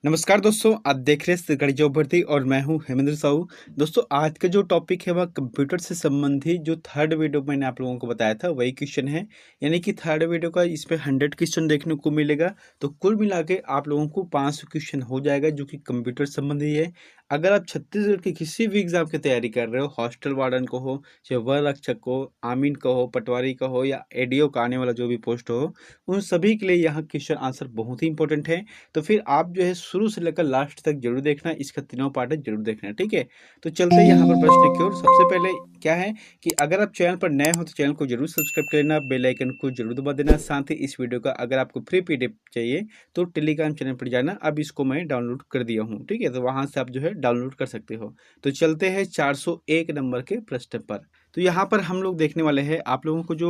नमस्कार दोस्तों, आप देख रहे हैं सरकारी जॉब भर्ती और मैं हूं हेमेंद्र साहू। दोस्तों, आज का जो टॉपिक है वह कंप्यूटर से संबंधित जो थर्ड वीडियो मैंने आप लोगों को बताया था वही क्वेश्चन है। यानी कि थर्ड वीडियो का इसमें 100 क्वेश्चन देखने को मिलेगा। तो कुल मिला के आप लोगों को 500 क्वेश्चन हो जाएगा जो कि कंप्यूटर संबंधी है। अगर आप छत्तीसगढ़ के किसी भी एग्जाम की तैयारी कर रहे हो, हॉस्टल वार्डन को हो, चाहे वन रक्षक को, आमीन का हो, पटवारी का हो या एडीओ का आने वाला जो भी पोस्ट हो, उन सभी के लिए यहाँ क्वेश्चन आंसर बहुत ही इंपॉर्टेंट है। तो फिर आप जो है शुरू से लेकर लास्ट तक जरूर देखना, इसका तीनों पार्ट है जरूर देखना, ठीक है। तो चलते हैं यहाँ पर प्रश्न की ओर। सबसे पहले क्या है कि अगर आप चैनल पर नए हो तो चैनल को जरूर सब्सक्राइब कर लेना, बेल आइकन को जरूर दबा देना। साथ ही इस वीडियो का अगर आपको फ्री पीडीएफ चाहिए तो टेलीग्राम चैनल पर जाना, अब इसको मैं डाउनलोड कर दिया हूँ, ठीक है। तो वहां से आप जो है डाउनलोड कर सकते हो। तो चलते हैं 401 नंबर के प्रश्न पर। तो यहाँ पर हम लोग देखने वाले हैं, आप लोगों को जो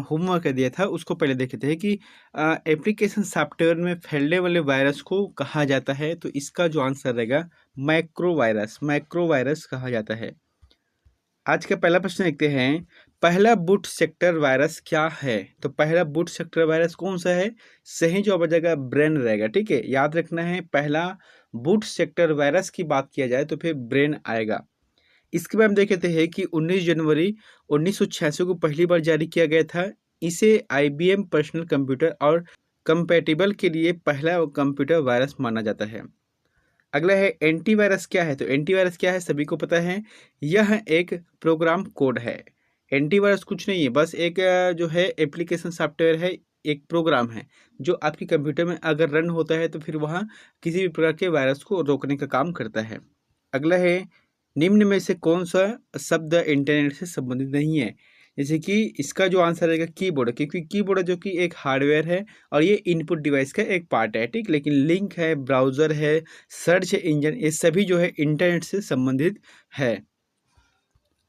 होमवर्क दिया था उसको पहले देखते हैं कि एप्लीकेशन सॉफ्टवेयर में फैलने वाले वायरस को कहा जाता है। तो इसका जो आंसर रहेगा मैक्रो वायरस कहा जाता है। आज का पहला प्रश्न देखते हैं, पहला बूट सेक्टर वायरस क्या है। तो पहला बूट सेक्टर वायरस कौन सा है? सही जवाब आ जाएगा ब्रेन रहेगा, ठीक है। याद रखना है, पहला बूट सेक्टर वायरस की बात किया जाए तो फिर ब्रेन आएगा। इसके बाद हम देखते हैं कि 19 जनवरी 1986 को पहली बार जारी किया गया था। इसे आईबीएम पर्सनल कंप्यूटर और कंपैटिबल के लिए पहला कंप्यूटर वायरस माना जाता है। अगला है एंटीवायरस क्या है। तो एंटीवायरस क्या है सभी को पता है, यह एक प्रोग्राम कोड है। एंटीवायरस कुछ नहीं है, बस एक जो है एप्लीकेशन सॉफ्टवेयर है, एक प्रोग्राम है जो आपके कंप्यूटर में अगर रन होता है तो फिर वहाँ किसी भी प्रकार के वायरस को रोकने का काम करता है। अगला है, निम्न में से कौन सा शब्द इंटरनेट से संबंधित नहीं है। जैसे कि इसका जो आंसर रहेगा कीबोर्ड, क्योंकि कीबोर्ड जो कि एक हार्डवेयर है और ये इनपुट डिवाइस का एक पार्ट है, ठीक। लेकिन लिंक है, ब्राउज़र है, सर्च इंजन, ये सभी जो है इंटरनेट से संबंधित है।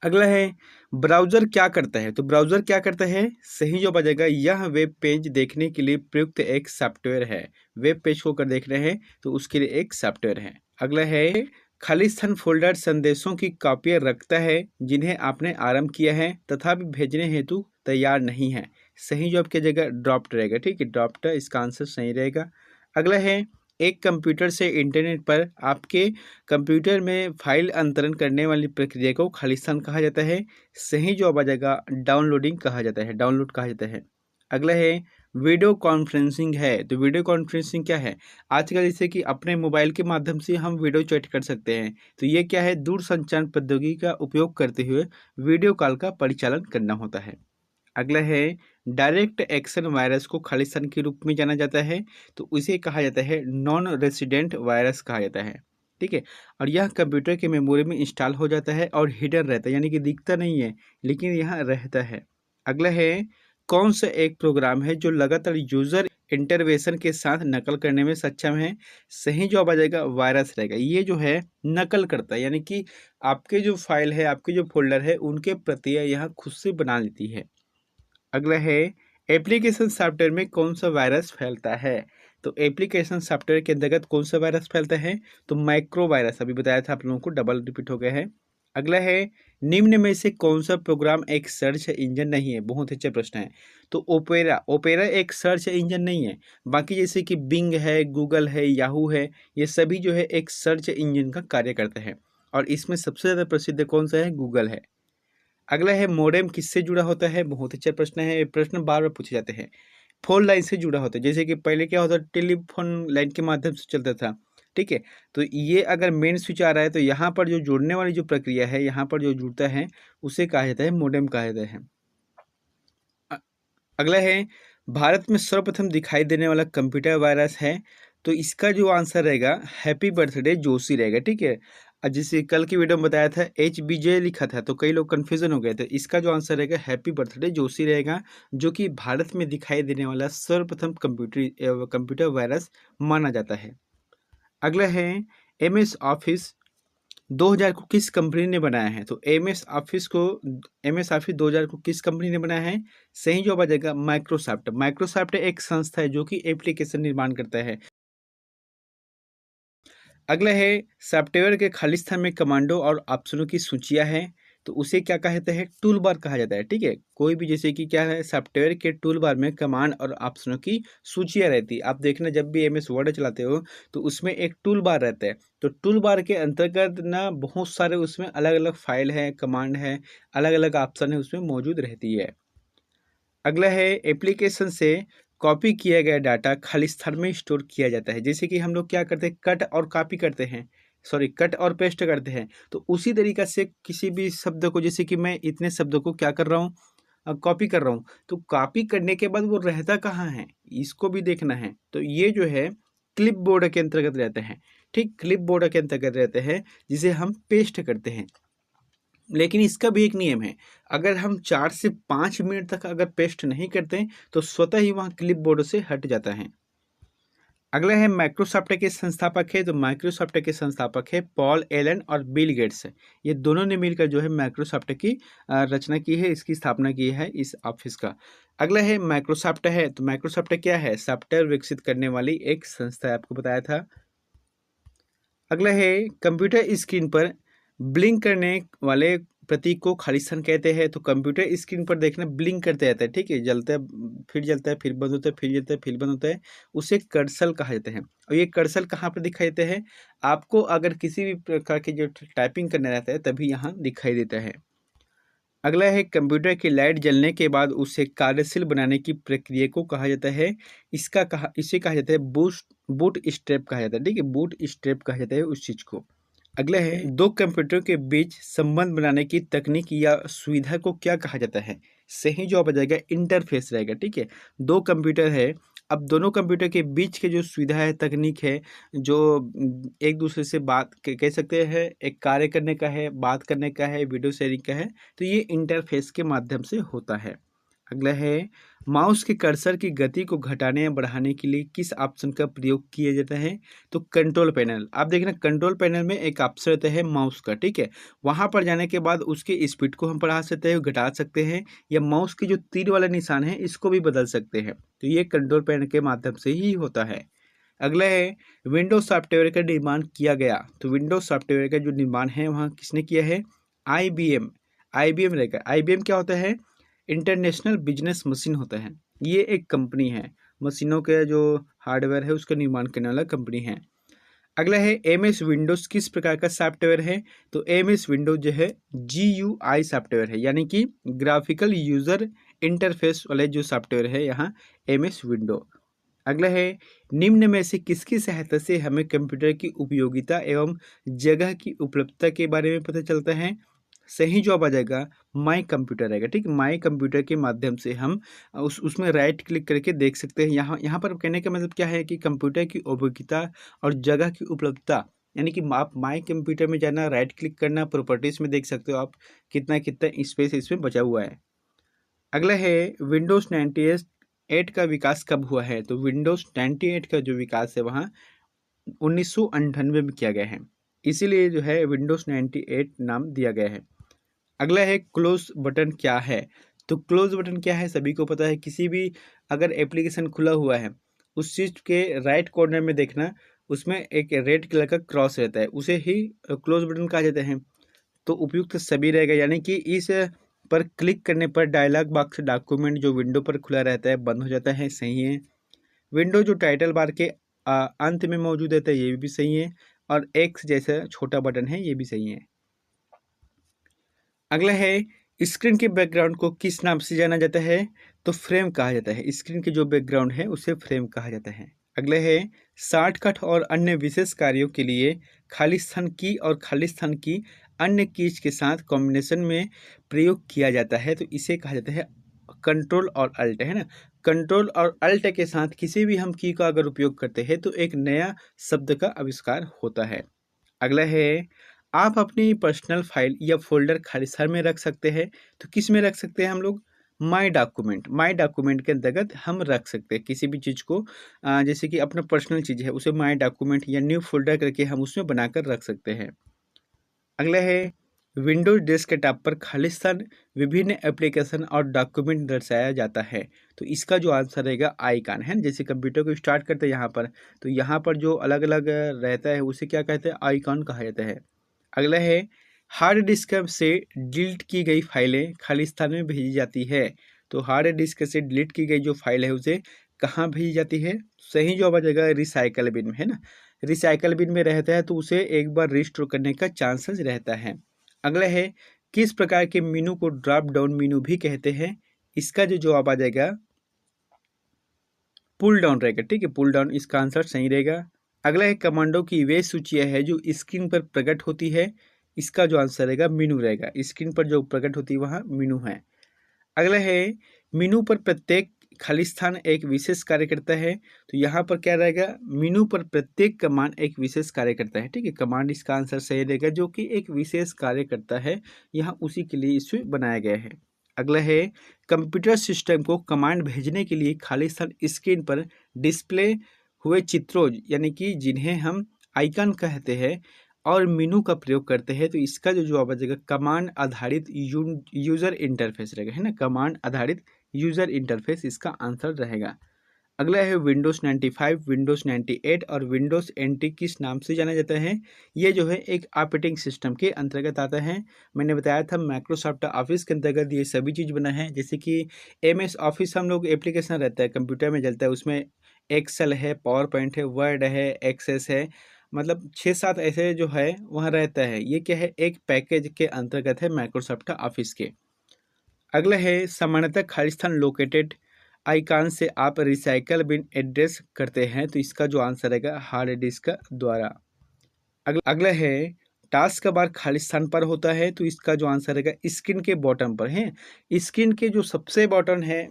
अगला है, ब्राउज़र क्या करता है। तो ब्राउज़र क्या करता है, सही जो बजेगा, यह वेब पेज देखने के लिए प्रयुक्त एक सॉफ्टवेयर है। वेब पेज को अगर देख रहे हैं तो उसके लिए एक सॉफ्टवेयर है। अगला है, खालिस्तान फोल्डर संदेशों की कॉपियाँ रखता है जिन्हें आपने आरंभ किया है तथापि भेजने हेतु तैयार नहीं है। सही जवाब की जगह ड्रॉप्ड रहेगा, ठीक है। ड्रॉप्ड इसका आंसर सही रहेगा। अगला है, एक कंप्यूटर से इंटरनेट पर आपके कंप्यूटर में फाइल अंतरण करने वाली प्रक्रिया को खालिस्तान कहा जाता है। सही जवाब आ जाएगा डाउनलोडिंग कहा जाता है, डाउनलोड कहा जाता है। अगला है, वीडियो कॉन्फ्रेंसिंग है। तो वीडियो कॉन्फ्रेंसिंग क्या है? आजकल जैसे कि अपने मोबाइल के माध्यम से हम वीडियो चैट कर सकते हैं। तो ये क्या है, दूरसंचार प्रौद्योगिकी का उपयोग करते हुए वीडियो कॉल का परिचालन करना होता है। अगला है, डायरेक्ट एक्शन वायरस को खालिस्तान के रूप में जाना जाता है। तो उसे कहा जाता है नॉन रेसिडेंट वायरस कहा जाता है, ठीक है। और यह कंप्यूटर के मेमोरी में इंस्टॉल हो जाता है और हिडन रहता है, यानी कि दिखता नहीं है लेकिन यहाँ रहता है। अगला है, कौन सा एक प्रोग्राम है जो लगातार यूजर इंटरवेशन के साथ नकल करने में सक्षम है। सही जवाब आ जाएगा वायरस रहेगा। ये जो है नकल करता है, यानी कि आपके जो फाइल है, आपके जो फोल्डर है, उनके प्रतियां यहाँ खुद से बना लेती है। अगला है, एप्लीकेशन सॉफ्टवेयर में कौन सा वायरस फैलता है। तो एप्लीकेशन सॉफ्टवेयर के अंतर्गत कौन सा वायरस फैलता है, तो माइक्रो वायरस, अभी बताया था आप लोगों को, डबल रिपीट हो गया है। अगला है, निम्न में से कौन सा प्रोग्राम एक सर्च इंजन नहीं है। बहुत अच्छा प्रश्न है। तो ओपेरा, ओपेरा एक सर्च इंजन नहीं है। बाकी जैसे कि बिंग है, गूगल है, याहू है, ये सभी जो है एक सर्च इंजन का कार्य करते हैं और इसमें सबसे ज़्यादा प्रसिद्ध कौन सा है, गूगल है। अगला है, मोडेम किससे जुड़ा होता है। बहुत अच्छा प्रश्न है, ये प्रश्न बार बार पूछे जाते हैं। फोन लाइन से जुड़ा होता है, जैसे कि पहले क्या होता, टेलीफोन लाइन के माध्यम से चलता था, ठीक है। तो ये अगर मेन स्विच आ रहा है तो यहाँ पर जो जुड़ने वाली जो प्रक्रिया है, यहाँ पर जो जुड़ता है उसे कहा जाता है मोडेम कहा जाता है। अ- अगला है, भारत में सर्वप्रथम दिखाई देने वाला कंप्यूटर वायरस है। तो इसका जो आंसर रहेगा हैप्पी बर्थडे जोशी रहेगा, ठीक है। जैसे कल की वीडियो में बताया था HBJ लिखा था तो कई लोग कन्फ्यूजन हो गए थे। इसका जो आंसर रहेगा हैप्पी बर्थडे जोशी रहेगा, जो कि भारत में दिखाई देने वाला सर्वप्रथम कंप्यूटर वायरस माना जाता है। अगला है, MS ऑफिस 2000 को किस कंपनी ने बनाया है। तो MS ऑफिस 2000 को किस कंपनी ने बनाया है। सही जवाब आ जाएगा माइक्रोसॉफ्ट। माइक्रोसॉफ्ट एक संस्था है जो कि एप्लीकेशन निर्माण करता है। अगला है, सॉफ्टवेयर के खालिस्तान में कमांडो और ऑप्शनों की सूचियां हैं। तो उसे क्या कहा जाता है, टूल बार कहा जाता है। ठीक है, कोई भी जैसे कि क्या है, सॉफ्टवेयर के टूल बार में कमांड और ऑप्शनों की सूचियाँ रहती है। आप देखना जब भी एमएस वर्ड चलाते हो तो उसमें एक टूल बार रहता है। तो टूल बार के अंतर्गत ना बहुत सारे उसमें अलग अलग फाइल है, कमांड है, अलग अलग ऑप्शन है, उसमें मौजूद रहती है। अगला है, एप्लीकेशन से कॉपी किया गया डाटा खाली स्थान में स्टोर किया जाता है। जैसे कि हम लोग क्या करते हैं, कट और कॉपी करते हैं, सॉरी कट और पेस्ट करते हैं। तो उसी तरीका से किसी भी शब्द को, जैसे कि मैं इतने शब्दों को क्या कर रहा हूँ, कॉपी कर रहा हूँ, तो कॉपी करने के बाद वो रहता कहाँ है, इसको भी देखना है। तो ये जो है क्लिप बोर्ड के अंतर्गत रहते हैं। ठीक, क्लिप बोर्ड के अंतर्गत रहते हैं जिसे हम पेस्ट करते हैं। लेकिन इसका भी एक नियम है, अगर हम 4 से 5 मिनट तक अगर पेस्ट नहीं करते तो स्वतः ही वहाँ क्लिप बोर्ड से हट जाता है। अगला है, माइक्रोसॉफ्ट के संस्थापक है, तो माइक्रोसॉफ्ट के संस्थापक है पॉल एलन और बिल गेट्स। ये दोनों ने मिलकर जो है माइक्रोसॉफ्ट की रचना की है, इसकी स्थापना की है इस ऑफिस का। अगला है, माइक्रोसॉफ्ट है, तो माइक्रोसॉफ्ट क्या है, सॉफ्टवेयर विकसित करने वाली एक संस्था है, आपको बताया था। अगला है, कंप्यूटर स्क्रीन पर ब्लिंक करने वाले प्रतीक को खालिस्तान कहते हैं। तो कंप्यूटर स्क्रीन पर देखना ब्लिंक करते रहता है, ठीक है, जलता है, फिर जलता है, फिर बंद होता है, फिर जलता है, फिर बंद होता है, उसे कर्सर कहा जाता है। और ये कर्सर कहाँ पर दिखाई देते हैं, आपको अगर किसी भी प्रकार की जो टाइपिंग करना रहता है तभी यहाँ दिखाई देता है। अगला है, कंप्यूटर की लाइट जलने के बाद उसे कार्यशील बनाने की प्रक्रिया को कहा जाता है, इसे कहा जाता है बूट स्ट्रैप कहा जाता है। ठीक है, बूट स्ट्रैप कहा जाता है उस चीज को। अगला है, दो कंप्यूटर के बीच संबंध बनाने की तकनीक या सुविधा को क्या कहा जाता है। सही जवाब आ जाएगा इंटरफेस रहेगा। ठीक है, दो कंप्यूटर है, अब दोनों कंप्यूटर के बीच के जो सुविधा है, तकनीक है, जो एक दूसरे से बात कह सकते हैं, एक कार्य करने का है, बात करने का है, वीडियो शेयरिंग का है, तो ये इंटरफेस के माध्यम से होता है। अगला है, माउस के कर्सर की गति को घटाने या बढ़ाने के लिए किस ऑप्शन का प्रयोग किया जाता है। तो कंट्रोल पैनल, आप देखना कंट्रोल पैनल में एक ऑप्शन रहता है माउस का। ठीक है, वहां पर जाने के बाद उसके स्पीड को हम बढ़ा सकते हैं, घटा सकते हैं, या माउस की जो तीर वाला निशान है इसको भी बदल सकते हैं। तो ये कंट्रोल पैनल के माध्यम से ही होता है। अगला है, विंडोज सॉफ्टवेयर का निर्माण किया गया। तो विंडोज सॉफ्टवेयर का जो निर्माण है वहाँ किसने किया है, आईबीएम। आईबीएम रहेगा। आईबीएम क्या होता है, इंटरनेशनल बिजनेस मशीन होता है। ये एक कंपनी है, मशीनों के जो हार्डवेयर है उसका निर्माण करने वाला कंपनी है। अगला है, एम एस विंडोज किस प्रकार का सॉफ्टवेयर है। तो एम एस विंडोज जो है GUI सॉफ्टवेयर है, यानी कि ग्राफिकल यूजर इंटरफेस वाले जो सॉफ्टवेयर है यहाँ एम एस विंडो। अगला है, निम्न में से किसकी सहायता से हमें कंप्यूटर की उपयोगिता एवं जगह की उपलब्धता के बारे में पता चलता है। सही जवाब आ जाएगा माई कंप्यूटर रहेगा। ठीक, माई कंप्यूटर के माध्यम से हम उसमें राइट क्लिक करके देख सकते हैं। यहाँ पर कहने का मतलब क्या है कि कंप्यूटर की उपयोगिता और जगह की उपलब्धता, यानी कि आप माई कंप्यूटर में जाना, राइट क्लिक करना, प्रॉपर्टीज में देख सकते हो आप कितना कितना स्पेस इसमें बचा हुआ है। अगला है, विंडोज 98 का विकास कब हुआ है। तो विंडोज 98 का जो विकास है वहाँ 1998 में किया गया है, इसीलिए जो है विंडोज 98 नाम दिया गया है। अगला है, क्लोज बटन क्या है। तो क्लोज बटन क्या है, सभी को पता है, किसी भी अगर एप्लीकेशन खुला हुआ है उस चीज के राइट कॉर्नर में देखना, उसमें एक रेड कलर का क्रॉस रहता है, उसे ही क्लोज बटन कहा जाता है। तो उपयुक्त सभी रहेगा, यानी कि इस पर क्लिक करने पर डायलॉग बॉक्स डॉक्यूमेंट जो विंडो पर खुला रहता है बंद हो जाता है, सही है। विंडो जो टाइटल बार के अंत में मौजूद रहता है ये भी सही है, और एक्स जैसा छोटा बटन है ये भी सही है। अगला है, स्क्रीन के बैकग्राउंड को किस नाम से जाना जाता है। तो फ्रेम कहा जाता है, स्क्रीन के जो बैकग्राउंड है उसे फ्रेम कहा जाता है। अगला है, शॉर्टकट और अन्य विशेष कार्यों के लिए खालिस्तान की और खालिस्तान की अन्य कीज के साथ कॉम्बिनेशन में प्रयोग किया जाता है। तो इसे कहा जाता है कंट्रोल और अल्ट, है ना। कंट्रोल और अल्ट के साथ किसी भी हम की का अगर उपयोग करते हैं तो एक नया शब्द का आविष्कार होता है। अगला है, आप अपनी पर्सनल फाइल या फोल्डर खालिस्तान में रख सकते हैं। तो किस में रख सकते हैं हम लोग, माई डॉक्यूमेंट के अंतर्गत हम रख सकते हैं किसी भी चीज़ को, जैसे कि अपना पर्सनल चीज़ है उसे माई डॉक्यूमेंट या न्यू फोल्डर करके हम उसमें बनाकर रख सकते हैं। अगला है, विंडोज डेस्कटॉप पर खालिस्तान विभिन्न एप्लीकेशन और डॉक्यूमेंट दर्शाया जाता है। तो इसका जो आंसर रहेगा आइकन है, जैसे कंप्यूटर को स्टार्ट करते हैं यहाँ पर, तो यहाँ पर जो अलग अलग रहता है उसे क्या कहते हैं, आइकन कहा जाता है। अगला है, हार्ड डिस्क से डिलीट की गई फाइलें खाली स्थान में भेजी जाती है। तो हार्ड डिस्क से डिलीट की गई जो फाइल है उसे कहाँ भेजी जाती है? सही जवाब आ जाएगा रिसाइकल बिन में, है ना। रिसाइकल बिन में रहता है तो उसे एक बार रिस्टोर करने का चांसेस रहता है। अगला है, किस प्रकार के मीनू को ड्रॉप डाउन मीनू भी कहते हैं? इसका जो जवाब आ जाएगा पुल डाउन रहेगा, ठीक है, पुल डाउन इसका आंसर सही रहेगा। अगला है, कमांडो की वे सूचियाँ है जो स्क्रीन पर प्रकट होती है, इसका जो आंसर रहेगा मीनू रहेगा। स्क्रीन पर जो प्रकट होती है वहाँ मीनू है। अगला है, मीनू पर प्रत्येक खाली स्थान एक विशेष कार्य करता है। तो यहाँ पर क्या रहेगा, मीनू पर प्रत्येक कमांड एक विशेष कार्य करता है, ठीक है, कमांड इसका आंसर सही रहेगा जो कि एक विशेष कार्य करता है, यहाँ उसी के लिए इसे बनाया गया है। अगला है, कंप्यूटर सिस्टम को कमांड भेजने के लिए खाली स्थान स्क्रीन पर डिस्प्ले हुए चित्रों यानी कि जिन्हें हम आइकन कहते हैं और मीनू का प्रयोग करते हैं। तो इसका जो जवाब आ जाएगा कमांड आधारित यूजर इंटरफेस रहेगा, है ना, कमांड आधारित यूजर इंटरफेस इसका आंसर रहेगा। अगला है, विंडोज़ 95, विंडोज़ 98 और विंडोज़ एनटी किस नाम से जाना जाता है? ये जो है एक ऑपरेटिंग सिस्टम के अंतर्गत आता है। मैंने बताया था माइक्रोसॉफ्ट ऑफिस के अंतर्गत ये सभी चीज़ बना है, जैसे कि एमएस ऑफिस हम लोग एप्लीकेशन रहता है कंप्यूटर में चलता है, उसमें एक्सेल है, पावर पॉइंट है, वर्ड है, एक्सेस है, मतलब 6-7 ऐसे जो है वहाँ रहता है। ये क्या है, एक पैकेज के अंतर्गत है माइक्रोसॉफ्ट ऑफिस के। अगला है, सामान्यतः खाली स्थान लोकेटेड आइकन से आप रिसाइकल बिन एड्रेस करते हैं। तो इसका जो आंसर रहेगा हार्ड डिस्क द्वारा। अगला है, टास्क बार खाली स्थान पर होता है। तो इसका जो आंसर रहेगा स्क्रीन के बॉटम पर है। स्क्रीन के जो सबसे बॉटम है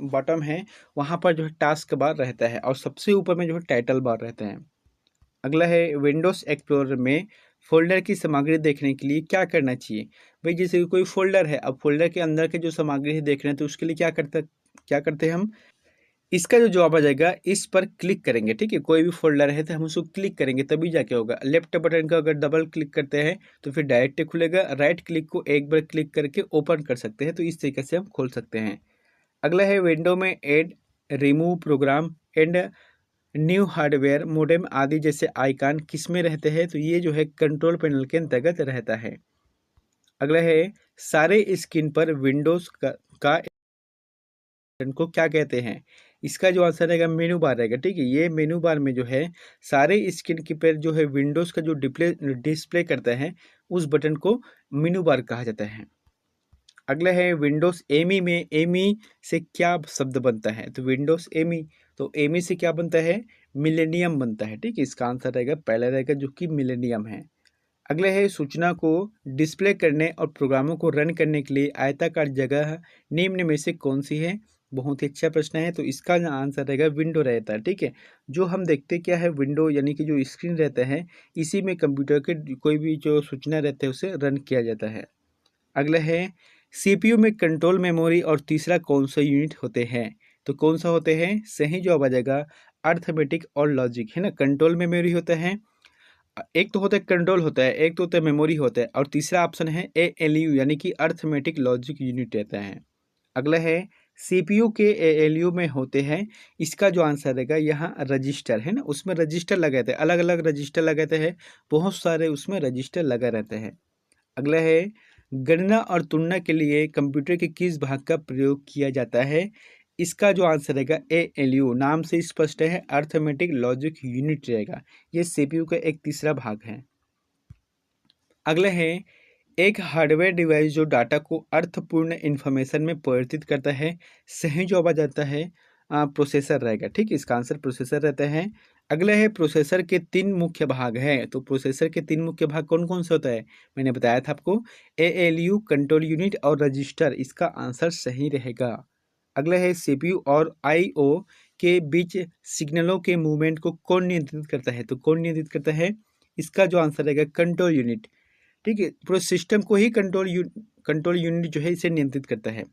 वहाँ पर जो है टास्क बार रहता है और सबसे ऊपर में जो है टाइटल बार रहता है। अगला है, विंडोज़ एक्सप्लोरर में फ़ोल्डर की सामग्री देखने के लिए क्या करना चाहिए? भाई जैसे कि कोई फ़ोल्डर है, अब फ़ोल्डर के अंदर की जो सामग्री है देख रहे हैं तो उसके लिए क्या करते हैं हम? इसका जो जवाब आ जाएगा इस पर क्लिक करेंगे, ठीक है, कोई भी फ़ोल्डर है तो हम उसको क्लिक करेंगे तभी जाके होगा। लेफ्ट बटन का अगर डबल क्लिक करते हैं तो फिर डायरेक्ट खुलेगा, राइट क्लिक को एक बार क्लिक करके ओपन कर सकते हैं, तो इस तरीके से हम खोल सकते हैं। अगला है, विंडो में add, remove program and new hardware modem आदि जैसे आइकन किस में रहते हैं? तो ये जो है कंट्रोल पैनल के अंतर्गत रहता है। अगला है, सारे स्क्रीन पर विंडोज का को क्या कहते हैं? इसका जो आंसर रहेगा मेनू बार रहेगा, ठीक है, ये मेनू बार में जो है सारे स्क्रीन की पर जो है विंडोज का जो डिस्प्ले करता है उस बटन को मेनू बार कहा जाता है। अगला है, विंडोज़ एमी में एमी से क्या शब्द बनता है? तो विंडोज़ एमी, तो एमी से क्या बनता है? मिलेनियम बनता है, ठीक है, इसका आंसर रहेगा पहला रहेगा जो कि मिलेनियम है। अगला है, सूचना को डिस्प्ले करने और प्रोग्रामों को रन करने के लिए आयताकार जगह निम्न में से कौन सी है? बहुत ही अच्छा प्रश्न है, तो इसका जो आंसर रहेगा विंडो रहता है, ठीक है। जो हम देखते क्या है, विंडो यानी कि जो स्क्रीन रहता है इसी में कंप्यूटर के कोई भी जो सूचना रहते हैं उसे रन किया जाता है। अगला है, सीपीयू में कंट्रोल मेमोरी और तीसरा कौन सा यूनिट होते हैं? तो कौन सा होते हैं? सही जवाब आ जाएगा अर्थमेटिक और लॉजिक, है ना। कंट्रोल मेमोरी होता है, एक तो होता है कंट्रोल होता है, एक तो होता है मेमोरी होता है, और तीसरा ऑप्शन है एएलयू यानी कि अर्थमेटिक लॉजिक यूनिट रहता है। अगला है, सीपीयू के एएलयू में होते हैं, इसका जो आंसर रहेगा यहाँ रजिस्टर, है ना, उसमें रजिस्टर लगे रहते हैं, अलग अलग रजिस्टर लगे रहते हैं, बहुत सारे उसमें रजिस्टर लगे रहते हैं। अगला है, गणना और तुलना के लिए कंप्यूटर के किस भाग का प्रयोग किया जाता है? इसका जो आंसर रहेगा एएलयू, नाम से स्पष्ट है, अर्थमेटिक लॉजिक यूनिट रहेगा, ये सीपीयू का एक तीसरा भाग है। अगला है, एक हार्डवेयर डिवाइस जो डाटा को अर्थपूर्ण इंफॉर्मेशन में परिवर्तित करता है, सही जवाब आ जाता है प्रोसेसर रहेगा, ठीक है, इसका आंसर प्रोसेसर रहता है। अगला है, प्रोसेसर के 3 मुख्य भाग हैं, तो प्रोसेसर के 3 मुख्य भाग कौन कौन से होता है? मैंने बताया था आपको, एएलयू, कंट्रोल यूनिट और रजिस्टर, इसका आंसर सही रहेगा। अगला है, सीपीयू और आईओ के बीच सिग्नलों के मूवमेंट को कौन नियंत्रित करता है? तो कौन नियंत्रित करता है? इसका जो आंसर रहेगा कंट्रोल यूनिट, ठीक है, पूरे सिस्टम को ही कंट्रोल यूनिट जो है इसे नियंत्रित करता है।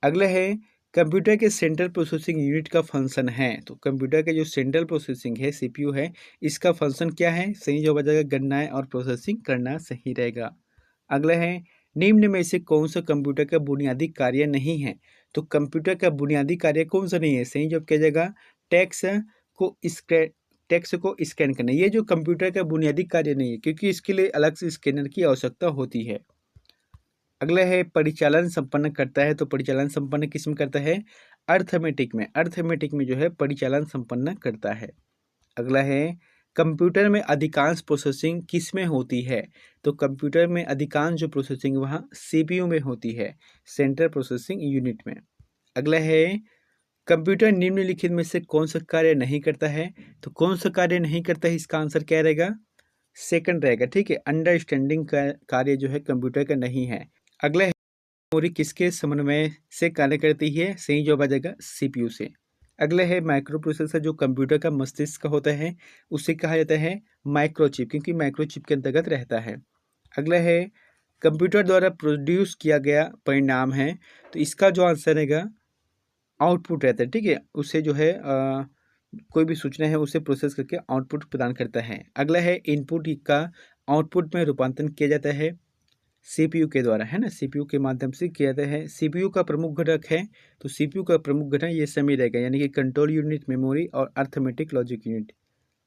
अगला है, कंप्यूटर के सेंट्रल प्रोसेसिंग यूनिट का फंक्शन है, तो कंप्यूटर के जो सेंट्रल प्रोसेसिंग है सीपीयू है, इसका फंक्शन क्या है? सही जवाब आ जाएगा गणनाएं और प्रोसेसिंग करना, सही रहेगा। अगला है, निम्न में से कौन सा कंप्यूटर का बुनियादी कार्य नहीं है? तो कंप्यूटर का बुनियादी कार्य कौन सा नहीं है? सही जवाब क्या जाएगा, टैक्स को टेक्स्ट को स्कैन करना। ये जो कंप्यूटर का बुनियादी कार्य नहीं है, क्योंकि इसके लिए अलग से स्कैनर की आवश्यकता होती है। अगला है परिचालन संपन्न करता है, तो परिचालन संपन्न किस में करता है? अर्थमेटिक में। अर्थमेटिक में जो है परिचालन संपन्न करता है। अगला है कंप्यूटर में अधिकांश प्रोसेसिंग किस में होती है? तो कंप्यूटर में अधिकांश जो प्रोसेसिंग वहाँ सीपीयू में होती है, सेंट्रल प्रोसेसिंग यूनिट में। अगला है कंप्यूटर निम्नलिखित में से कौन सा कार्य नहीं करता है? तो कौन सा कार्य नहीं करता है, इसका आंसर क्या रहेगा? सेकंड रहेगा। ठीक है, अंडरस्टैंडिंग का कार्य जो है कंप्यूटर का नहीं है। अगला है मेमोरी किसके समन्वय से कार्य करती है? सही जवाब आ जाएगा सीपीयू से। अगला है माइक्रो प्रोसेसर, जो कंप्यूटर का मस्तिष्क होता है उसे कहा जाता है माइक्रोचिप, क्योंकि माइक्रोचिप के अंतर्गत रहता है। अगला है कंप्यूटर द्वारा प्रोड्यूस किया गया परिणाम है, तो इसका जो आंसर रहेगा आउटपुट रहता है। ठीक है, उसे जो है कोई भी सूचना है उसे प्रोसेस करके आउटपुट प्रदान करता है। अगला है इनपुट का आउटपुट में रूपांतरण किया जाता है सीपीयू के द्वारा, है ना, सीपीयू के माध्यम से किया जाता है। सीपीयू का प्रमुख घटक है, तो सीपीयू का प्रमुख घटक ये सभी रहेगा, यानी कि कंट्रोल यूनिट, मेमोरी और अर्थमेटिक लॉजिक यूनिट।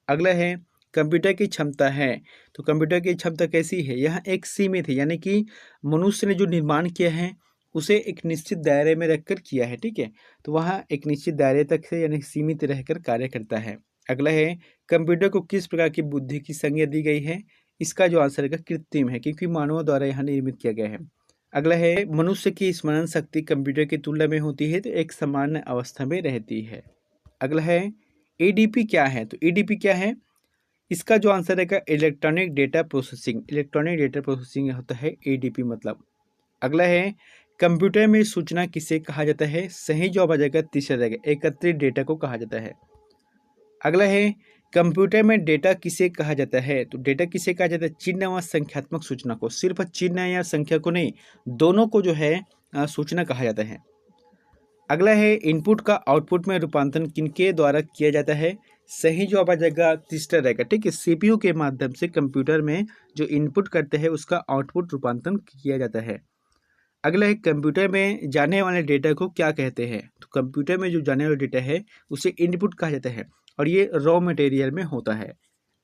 अगला है कंप्यूटर की क्षमता है, तो कंप्यूटर की क्षमता कैसी है? यह एक सीमित है, यानी कि मनुष्य ने जो निर्माण किया है उसे एक निश्चित दायरे में रखकर किया है। ठीक है, तो वह एक निश्चित दायरे तक से यानी सीमित रहकर कार्य करता है। अगला है कंप्यूटर को किस प्रकार की बुद्धि की संज्ञा दी गई है? इसका जो आंसर है कृत्रिम है, क्योंकि मानवों द्वारा यह निर्मित किया गया है। अगला है मनुष्य की स्मरण शक्ति कंप्यूटर की तुलना में होती है, तो एक सामान्य अवस्था में रहती है। अगला है एडीपी क्या है? तो एडीपी क्या है? इसका जो आंसर रहेगा electronic data processing. Electronic data processing होता है एडीपी मतलब। अगला है कंप्यूटर में सूचना किसे कहा जाता है? सही जवाब आ जाएगा तीसरा रहेगा, एकत्रित डेटा को कहा जाता है। अगला है कंप्यूटर में डेटा किसे कहा जाता है? तो डेटा किसे कहा जाता है? चिन्ह व संख्यात्मक सूचना को, सिर्फ चिन्ह या संख्या को नहीं, दोनों को जो है सूचना कहा जाता है। अगला है इनपुट का आउटपुट में रूपांतरण किनके द्वारा किया जाता है? सही जवाब आ जाएगा तीसरा रहेगा। ठीक है, सीपीयू के माध्यम से कंप्यूटर में जो इनपुट करते हैं उसका आउटपुट रूपांतरण किया जाता है। अगला है कंप्यूटर में जाने वाले डेटा को क्या कहते हैं? तो कंप्यूटर में जो जाने वाला डेटा है उसे इनपुट कहा जाता है, और ये रॉ मटेरियल में होता है।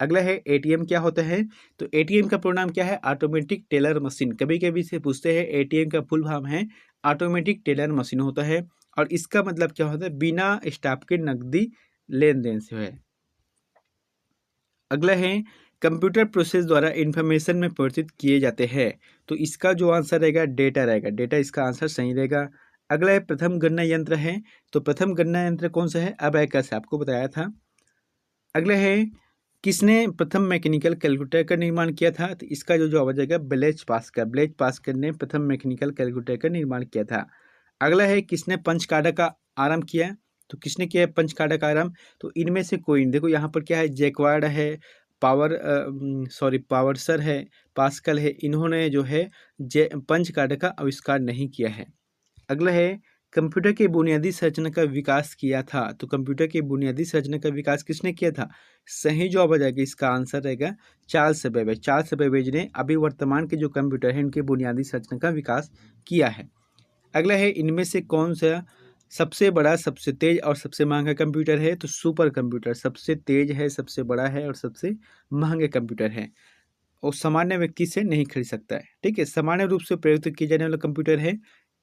अगला है एटीएम क्या होता है? तो एटीएम का पूर्ण नाम क्या है? Automatic teller machine. कभी कभी से पूछते हैं, एटीएम का फुल फॉर्म है ऑटोमेटिक टेलर मशीन होता है, और इसका मतलब क्या होता है? बिना स्टाफ के नकदी लेन देन से है। अगला है कंप्यूटर प्रोसेस द्वारा इंफॉर्मेशन में परिवर्तित किए जाते हैं, तो इसका जो आंसर रहेगा डेटा रहेगा, डेटा इसका आंसर सही रहेगा। अगला है प्रथम गणना यंत्र है, तो प्रथम गणना यंत्र कौन सा है? अबैकस, आपको बताया था। अगला है किसने प्रथम मैकेनिकल कैलकुलेटर का निर्माण किया था? तो इसका जो जवाब आ जाएगा ब्लेज पास्कल। ब्लेज पास्कल ने प्रथम मैकेनिकल कैलकुलेटर का निर्माण किया था। अगला है किसने पंचकार्ड का आरंभ किया? तो किसने किया पंचकार्ड का आरंभ? तो इनमें से कोई, देखो यहाँ पर क्या है, जैकवार्ड है, पावरसर है, पास्कल है, इन्होंने जो है पंचकार्ड का आविष्कार नहीं किया है। अगला है कंप्यूटर के बुनियादी संरचना का विकास किया था, तो कंप्यूटर के बुनियादी संरचना का विकास किसने किया था? सही जवाब आ जाएगा, इसका आंसर रहेगा चार्ल्स बेबेज। चार्ल्स बेबेज ने अभी वर्तमान के जो कंप्यूटर है उनके बुनियादी संरचना का विकास किया है। अगला है इनमें से कौन सा सबसे बड़ा, सबसे तेज और सबसे महंगा कंप्यूटर है? तो सुपर कंप्यूटर सबसे तेज है, सबसे बड़ा है और सबसे महंगे कंप्यूटर है, और सामान्य व्यक्ति से नहीं खरीद सकता है। ठीक है, सामान्य रूप से प्रयुक्त किए जाने वाला कंप्यूटर है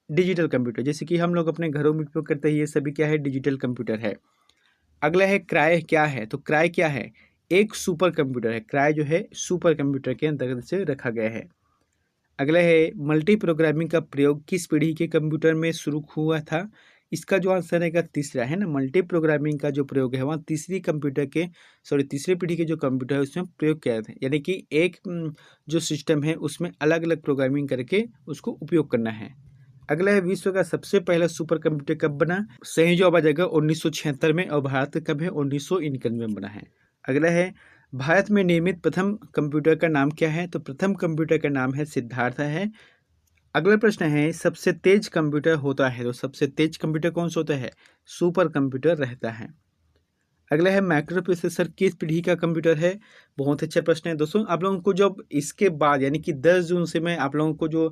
डिजिटल कंप्यूटर, जैसे कि हम लोग अपने घरों में उपयोग करते हैं, ये सभी क्या है? डिजिटल कंप्यूटर है। अगला है क्राय क्या है? तो क्राय क्या है? एक सुपर कंप्यूटर है। क्राय जो है सुपर कंप्यूटर के अंतर्गत से रखा गया है। अगला है मल्टी प्रोग्रामिंग का प्रयोग किस पीढ़ी के कंप्यूटर में शुरू हुआ था? इसका जो आंसर रहेगा तीसरा, है ना, मल्टी प्रोग्रामिंग का जो प्रयोग है वहाँ तीसरी पीढ़ी के जो कंप्यूटर है उसमें प्रयोग किया था, यानी कि एक जो सिस्टम है उसमें अलग अलग प्रोग्रामिंग करके उसको उपयोग करना है। अगला है विश्व का सबसे पहला सुपर कंप्यूटर कब बना? सही जवाब आ जाएगा 1976 में, और भारत कब है? 1991 में बना है। अगला है भारत में निर्मित प्रथम कंप्यूटर का नाम क्या है? तो प्रथम कंप्यूटर का नाम है सिद्धार्थ है। अगला प्रश्न है सबसे तेज कंप्यूटर होता है, तो सबसे तेज कंप्यूटर कौन सा होता है? सुपर कंप्यूटर रहता है। अगला है माइक्रो प्रोसेसर किस पीढ़ी का कंप्यूटर है? बहुत अच्छा प्रश्न है दोस्तों। आप लोगों को जब इसके बाद यानी कि 10 जून से मैं आप लोगों को जो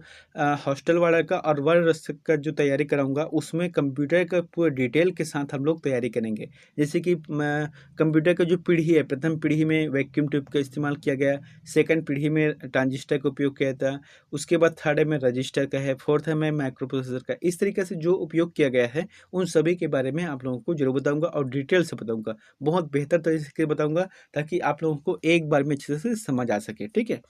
हॉस्टल वाला का और वर्ग रक्षक का जो तैयारी कराऊंगा उसमें कंप्यूटर का पूरे डिटेल के साथ हम लोग तैयारी करेंगे। जैसे कि कंप्यूटर का जो पीढ़ी है, प्रथम पीढ़ी में वैक्यूम ट्यूब का इस्तेमाल किया गया, सेकंड पीढ़ी में ट्रांजिस्टर का उपयोग किया था, उसके बाद थर्ड में रजिस्टर का है, फोर्थ है में माइक्रो प्रोसेसर का। इस तरीके से जो उपयोग किया गया है उन सभी के बारे में आप लोगों को जरूर बताऊंगा और डिटेल से बताऊंगा, बहुत बेहतर तरीके से बताऊंगा ताकि आप लोगों को एक बार में अच्छे से समझ आ सके। ठीक है,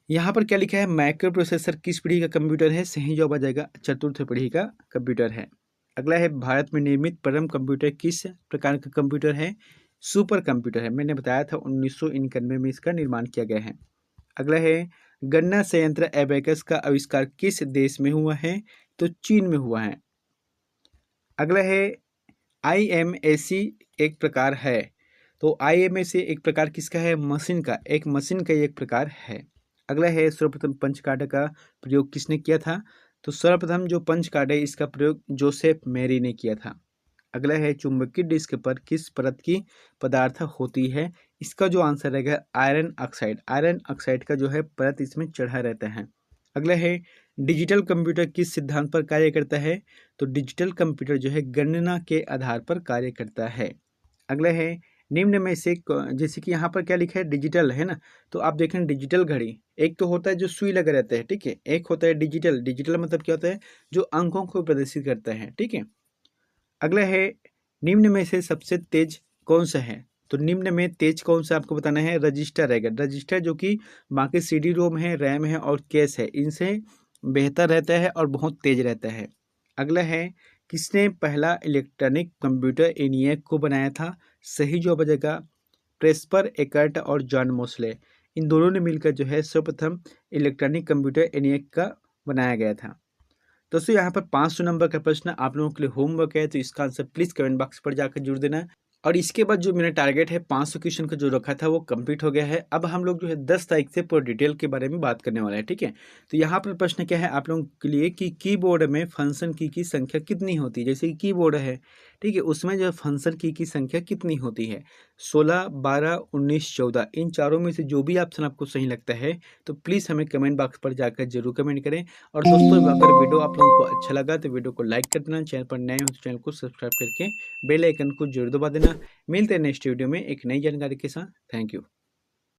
यहाँ पर क्या लिखा है, माइक्रो प्रोसेसर किस पीढ़ी का कंप्यूटर है? सही जवाब आ जाएगा चतुर्थ पीढ़ी का कंप्यूटर है। अगला है, भारत में निर्मित परम कंप्यूटर किस प्रकार का कंप्यूटर है? सुपर कंप्यूटर है। मैंने बताया था 1991 में इसका निर्माण किया गया है। अगला है, गन्ना संयंत्र एबेकस का आविष्कार किस देश में हुआ है? तो चीन में हुआ है। अगला है, IMAC एक प्रकार है, तो IMAC एक प्रकार किसका है? मशीन का, एक मशीन का एक प्रकार है। अगला है, सर्वप्रथम पंच कार्ड का प्रयोग किसने किया था? तो सर्वप्रथम जो पंच कार्ड है इसका प्रयोग जोसेफ मेरी ने किया था। अगला है, चुंबकीय डिस्क पर किस परत की पदार्थ होती है? इसका जो आंसर रहेगा आयरन ऑक्साइड। आयरन ऑक्साइड का जो है परत इसमें चढ़ा रहता है। अगला है, डिजिटल कंप्यूटर किस सिद्धांत पर कार्य करता है? तो डिजिटल कंप्यूटर जो है गणना के आधार पर कार्य करता है। अगला है, निम्न में से जैसे कि यहाँ पर क्या लिखा है, डिजिटल है ना, तो आप देखें डिजिटल घड़ी एक तो होता है जो सुई लगा रहता है, ठीक है, एक होता है डिजिटल। डिजिटल मतलब क्या होता है? जो अंकों को प्रदर्शित करता है, ठीक है। अगला है, निम्न में से सबसे तेज कौन सा है? तो निम्न में तेज कौन सा आपको बताना है? रजिस्टर रहेगा। रजिस्टर जो कि बाकी CD रोम है, रैम है और कैश है, इनसे बेहतर रहता है और बहुत तेज रहता है। अगला है, किसने पहला इलेक्ट्रॉनिक कंप्यूटर ENIAC को बनाया था? सही जवाब हो जाएगा प्रेस्पर एकर्ट और जॉन मोस्ले। इन दोनों ने मिलकर जो है सर्वप्रथम इलेक्ट्रॉनिक कंप्यूटर ENIAC का बनाया गया था। दोस्तों यहाँ पर 500 नंबर का प्रश्न आप लोगों के लिए होमवर्क है, तो इसका आंसर प्लीज़ कमेंट बॉक्स पर जाकर जरूर देना। और इसके बाद जो मेरा टारगेट है 500 क्वेश्चन का जो रखा था वो कंप्लीट हो गया है। अब हम लोग जो है 10 तारीख से पूरे डिटेल के बारे में बात करने वाले हैं, ठीक है। तो यहाँ पर प्रश्न क्या है आप लोगों के लिए कि कीबोर्ड में फंक्शन की संख्या कितनी होती है? जैसे कि कीबोर्ड है, ठीक है, उसमें जो है फंक्शन की संख्या कितनी होती है? 16, 12, 19, 14, इन चारों में से जो भी ऑप्शन आपको सही लगता है तो प्लीज़ हमें कमेंट बॉक्स पर जाकर जरूर कमेंट करें। और दोस्तों अगर वीडियो आप लोगों को अच्छा लगा तो वीडियो को लाइक कर देना, चैनल पर नए हो तो चैनल को सब्सक्राइब करके बेल आइकन को जरूर दबा देना। मिलते हैं नेक्स्ट वीडियो में एक नई जानकारी के साथ। Thank you.